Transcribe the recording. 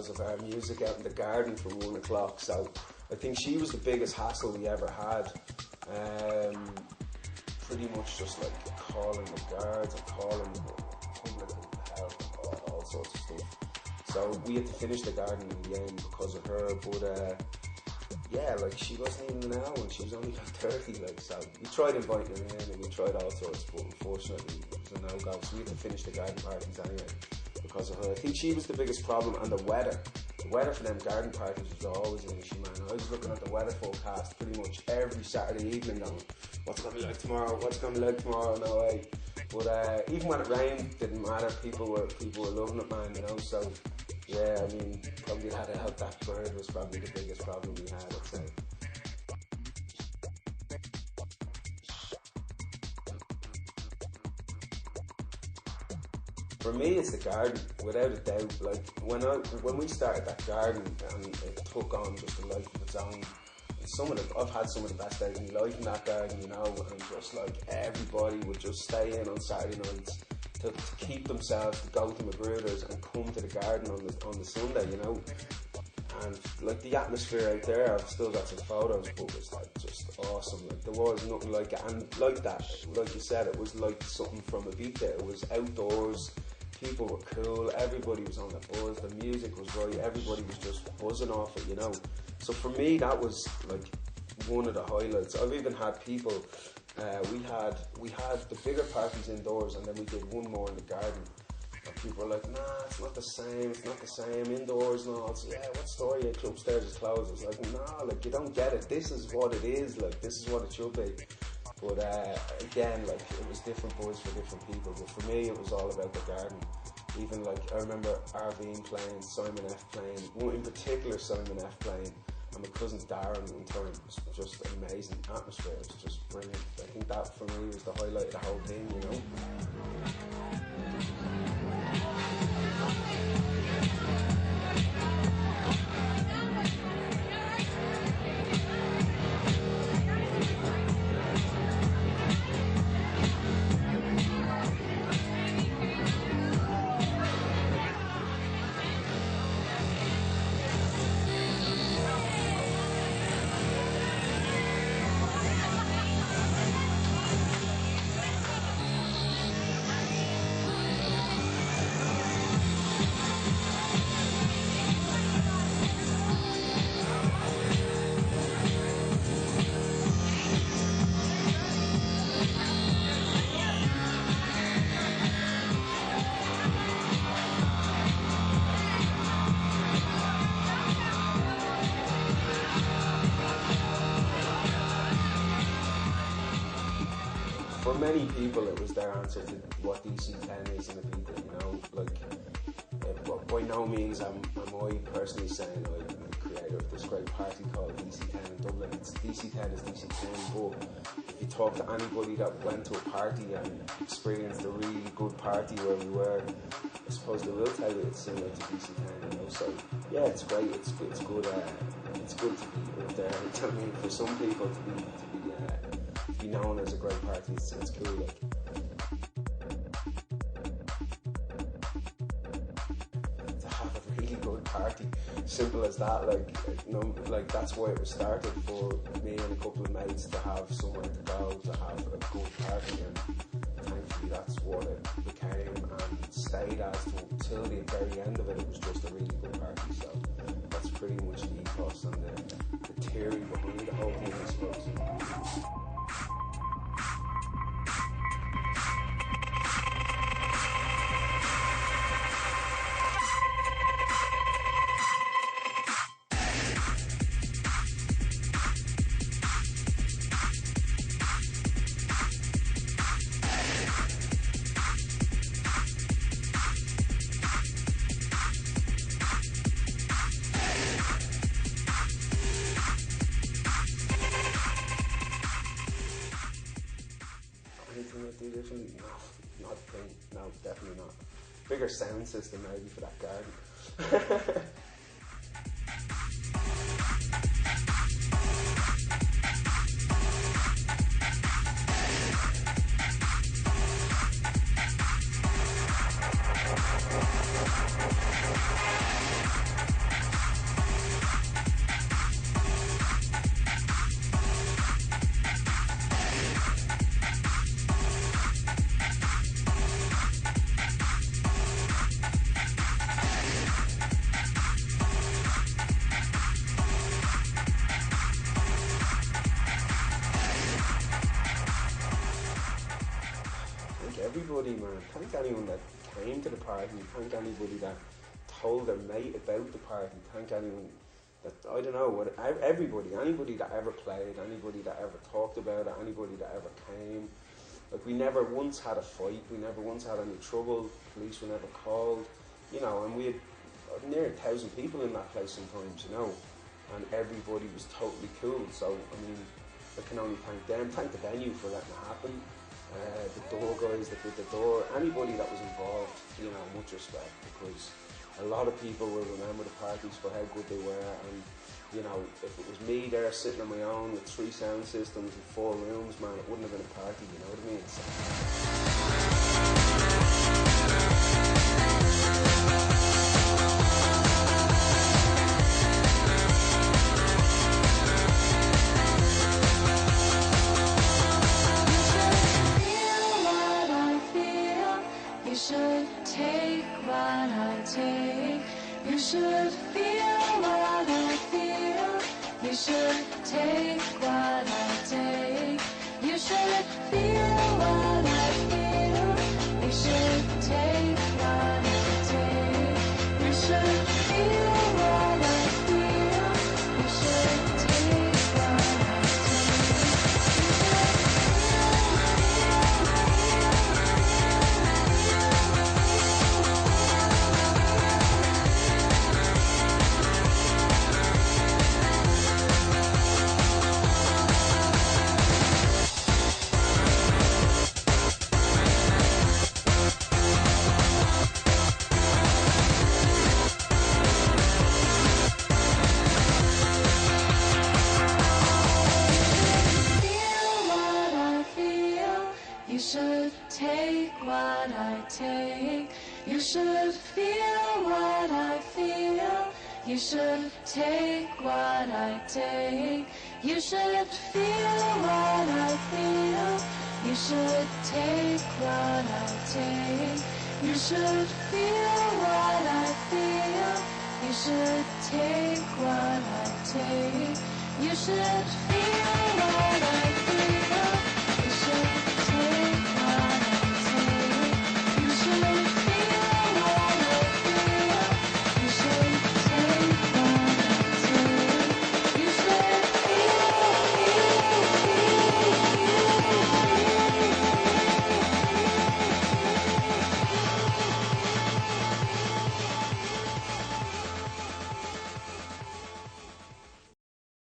because of our music out in the garden from 1 o'clock. So I think she was the biggest hassle we ever had. Pretty much just like calling the guards and calling the public health and all sorts of stuff. So we had to finish the garden in the end because of her, but yeah, like she wasn't even an hour and she was only like 30, like, so we tried inviting her in and we tried all sorts, but unfortunately it was a no-go, so we had to finish the garden parties anyway because of her. I think she was the biggest problem, and the weather for them garden parties was always an issue, man. I was looking at the weather forecast pretty much every Saturday evening going, what's it going to be like tomorrow, no way. But even when it rained, didn't matter, people were loving it, man, you know, so yeah, I mean, probably had to help. That bird was probably the biggest problem we had, I'd say. For me, it's the garden, without a doubt. Like when we started that garden, and it took on just a life of its own. I've had some of the best days in my life in that garden, you know, and just like everybody would just stay in on Saturday nights to keep themselves, to go to Magruder's and come to the garden on the Sunday, you know. And like the atmosphere out there, I've still got some photos, but it was like just awesome. Like there was nothing like it, and like that, like you said, it was like something from Ibiza. It was outdoors, people were cool, everybody was on the buzz, the music was right, everybody was just buzzing off it, you know. So for me, that was like one of the highlights. I've even had people. We had the bigger parties indoors, and then we did one more in the garden. And people were like, nah, it's not the same, indoors and all. So, yeah, what story? Yeah, upstairs is closed. I was like, nah, like, you don't get it. This is what it is, like, this is what it should be. But again, like, it was different buzz for different people. But for me, it was all about the garden. Even, like, I remember Arvine playing, Simon F playing, one in particular, Simon F playing, and my cousin Darren one time. It was just amazing atmosphere. It was just brilliant. I think that for me was the highlight of the whole thing, you know. For many people, it was their answer to what DC10 is in Ibiza, you know, like, by no means am I personally saying I'm the creator of this great party called DC10 in Dublin. DC10 is DC10, but if you talk to anybody that went to a party and experienced a really good party where we were, I suppose they will tell you it's similar to DC10, you know, so yeah, it's great, it's good to be up there. I mean, for some people to be known as a great party, it's cool, like. To have a really good party, simple as that, like, you know, like that's why it was started, for me and a couple of mates to have somewhere to go, to have a good party, and thankfully that's what it became and stayed as until the very end of it. It was just a really good party, so that's pretty much the ethos and the theory behind the whole thing, I suppose. No, definitely not. Bigger sound system maybe for that garden. everybody, man. Thank anyone that came to the party. Thank anybody that told their mate about the party. Thank anyone that, I don't know, everybody, anybody that ever played, anybody that ever talked about it, anybody that ever came. Like, we never once had a fight, we never once had any trouble, police were never called, you know, and we had near 1,000 people in that place sometimes, you know, and everybody was totally cool. So, I mean, I can only thank them, thank the venue for letting it happen, the door guys that did the door, anybody that was involved, you know, much respect, because a lot of people will remember the parties for how good they were, and you know, if it was me there sitting on my own with 3 sound systems and 4 rooms, man, it wouldn't have been a party, you know what I mean? So. You should take what I take. You should feel what I feel. You should take what I take. You should feel what I feel. You should take what I take. You should feel what I feel. You should take what I You should take what I take. You should feel what I feel. You should take what I take. You should feel what I feel. You should take what I take. You should feel what I feel. You should take what I take. You should feel what I feel.